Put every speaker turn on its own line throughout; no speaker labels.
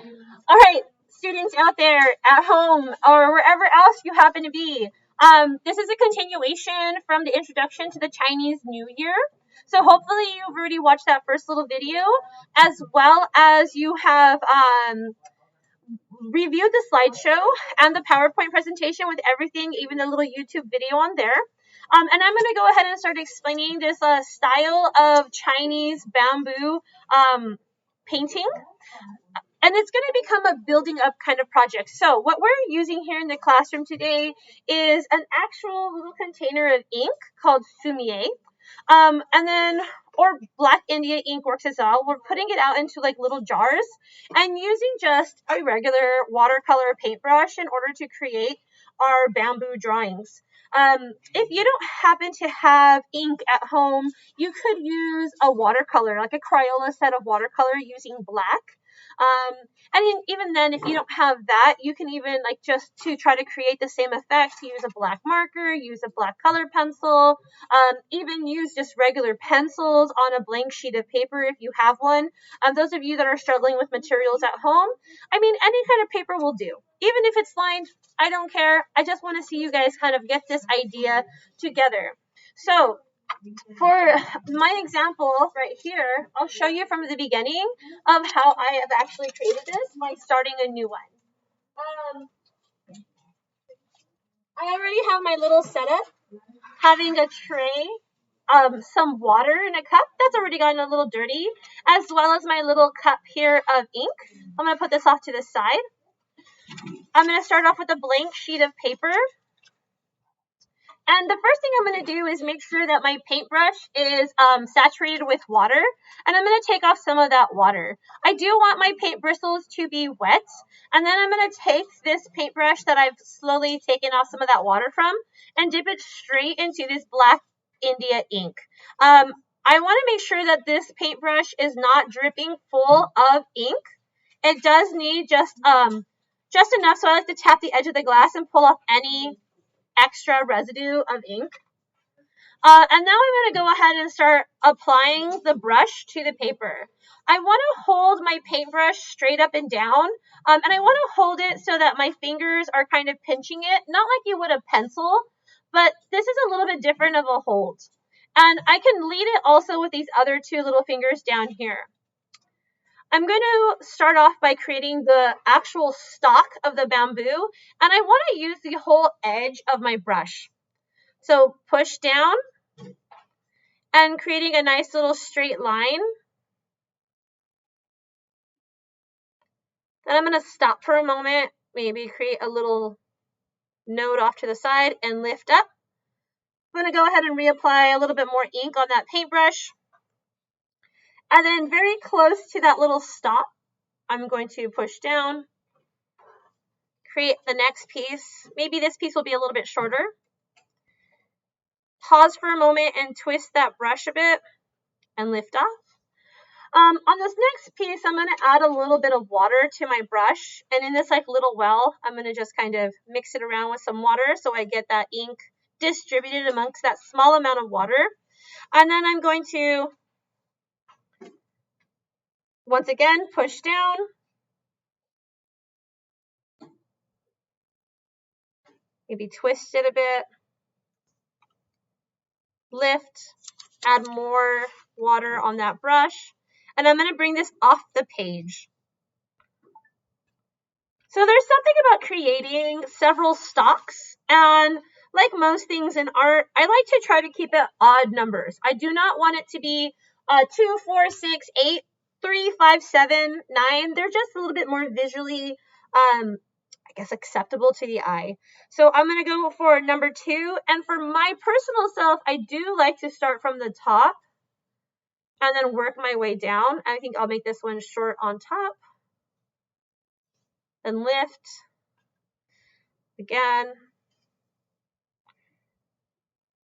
All right, students out there at home or wherever else you happen to be. This is a continuation from the introduction to the Chinese New Year. So hopefully you've already watched that first little video, as well as you have reviewed the slideshow and the PowerPoint presentation with everything, even the little YouTube video on there. And I'm going to go ahead and start explaining this style of Chinese bamboo painting. And it's going to become a building up kind of project. So what we're using here in the classroom today is an actual little container of ink called Sumier. And then, or Black India ink works as well. We're putting it out into like little jars and using just a regular watercolor paintbrush in order to create our bamboo drawings. If you don't happen to have ink at home, you could use a watercolor, like a Crayola set of watercolor using black. And even then, if you don't have that, you can even like just to try to create the same effect, use a black marker, use a black color pencil, even use just regular pencils on a blank sheet of paper if you have one. Those of you that are struggling with materials at home, I mean, any kind of paper will do. Even if it's lined, I don't care. I just want to see you guys kind of get this idea together. So for my example right here, I'll show you from the beginning of how I have actually created this by starting a new one. I already have my little setup, having a tray, some water in a cup that's already gotten a little dirty, as well as my little cup here of ink. I'm going to put this off to the side. I'm going to start off with a blank sheet of paper. And the first thing I'm going to do is make sure that my paintbrush is saturated with water. And I'm going to take off some of that water. I do want my paint bristles to be wet. And then I'm going to take this paintbrush that I've slowly taken off some of that water from and dip it straight into this Black India ink. I want to make sure that this paintbrush is not dripping full of ink. It does need just enough. So I like to tap the edge of the glass and pull off any extra residue of ink. And now I'm going to go ahead and start applying the brush to the paper. I want to hold my paintbrush straight up and down, and I want to hold it so that my fingers are kind of pinching it, not like you would a pencil, but this is a little bit different of a hold. And I can lead it also with these other two little fingers down here. I'm going to start off by creating the actual stalk of the bamboo, and I want to use the whole edge of my brush. So push down and creating a nice little straight line. Then I'm going to stop for a moment, maybe create a little node off to the side and lift up. I'm going to go ahead and reapply a little bit more ink on that paintbrush. And then very close to that little stop, I'm going to push down, create the next piece. Maybe this piece will be a little bit shorter. Pause for a moment and twist that brush a bit and lift off. On this next piece, I'm going to add a little bit of water to my brush. And in this like little well, I'm going to just kind of mix it around with some water so I get that ink distributed amongst that small amount of water. And then I'm going to, once again, push down. Maybe twist it a bit. Lift, add more water on that brush. And I'm going to bring this off the page. So there's something about creating several stalks, and like most things in art, I like to try to keep it odd numbers. I do not want it to be 2, 4, 6, 8, 3, 5, 7, 9. They're just a little bit more visually, I guess, acceptable to the eye. So I'm going to go for number 2. And for my personal self, I do like to start from the top and then work my way down. I think I'll make this one short on top. And lift. Again.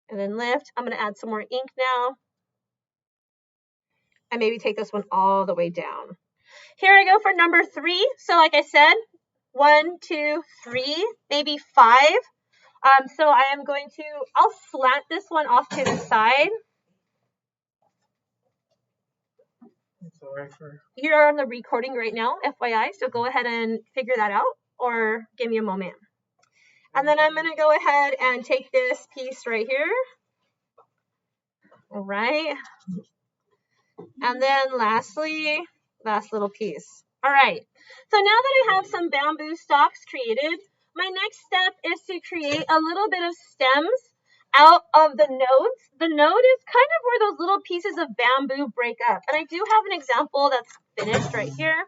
And then lift. I'm going to add some more ink now. And maybe take this one all the way down. Here I go for number 3. So like I said, 1, 2, 3, maybe 5. So I am going to, I'll slant this one off to the side. You're on the recording right now, FYI, so go ahead and figure that out or give me a moment. And then I'm going to go ahead and take this piece right here. All right. And then lastly, last little piece. All right. So now that I have some bamboo stalks created, my next step is to create a little bit of stems out of the nodes. The node is kind of where those little pieces of bamboo break up. And I do have an example that's finished right here.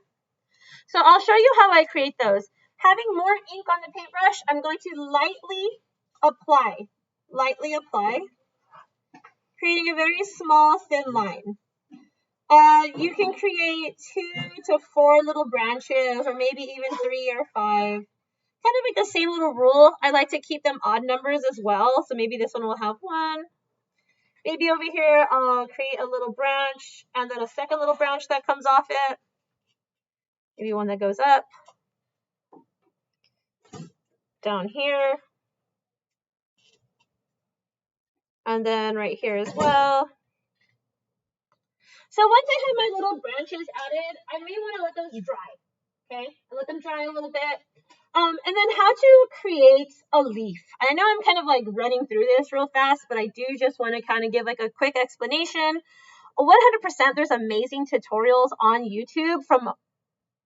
So I'll show you how I create those. Having more ink on the paintbrush, I'm going to lightly apply, creating a very small thin line. You can create 2 to 4 little branches, or maybe even 3 or 5. Kind of like the same little rule. I like to keep them odd numbers as well. So maybe this one will have 1. Maybe over here, I'll create a little branch and then a second little branch that comes off it. Maybe one that goes up. Down here. And then right here as well. So once I have my little branches added, I may want to let those dry. Okay, I'll let them dry a little bit. And then how to create a leaf. I know I'm kind of like running through this real fast, but I do just want to kind of give like a quick explanation. 100% there's amazing tutorials on YouTube from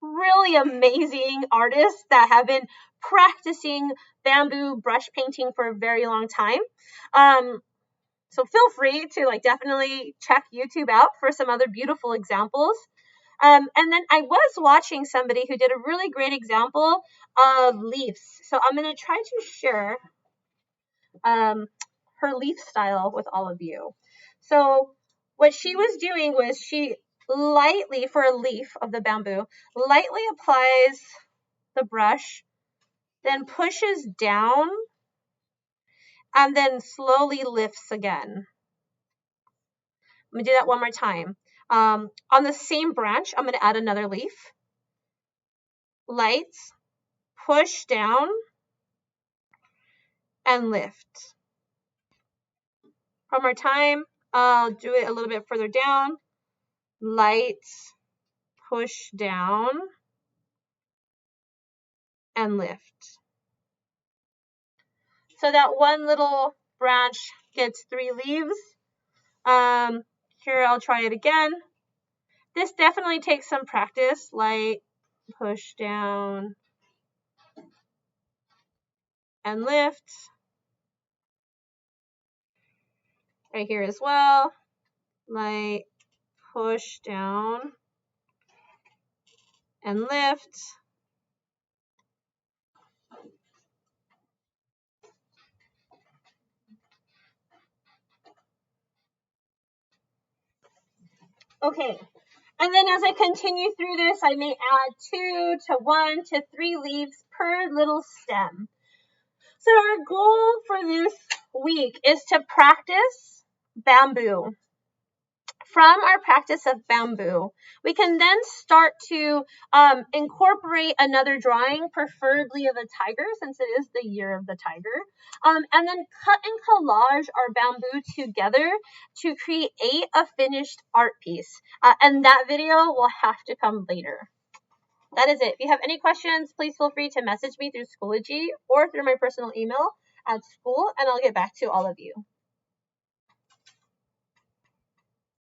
really amazing artists that have been practicing bamboo brush painting for a very long time. So feel free to like definitely check YouTube out for some other beautiful examples. And then I was watching somebody who did a really great example of leaves. So I'm going to try to share her leaf style with all of you. So what she was doing was she lightly, for a leaf of the bamboo, lightly applies the brush, then pushes down, and then slowly lifts again. I'm going to do that one more time. On the same branch, I'm going to add another leaf. Light, push down, and lift. One more time. I'll do it a little bit further down. Light, push down, and lift. So that one little branch gets 3 leaves. Here I'll try it again. This definitely takes some practice. Light, push down, and lift. Right here as well. Light, push down, and lift. Okay, and then as I continue through this, I may add 2 to 1 to 3 leaves per little stem. So our goal for this week is to practice bamboo. From our practice of bamboo, we can then start to incorporate another drawing, preferably of a tiger, since it is the year of the tiger, and then cut and collage our bamboo together to create a finished art piece. And that video will have to come later. That is it. If you have any questions, please feel free to message me through Schoology or through my personal email at school, and I'll get back to all of you.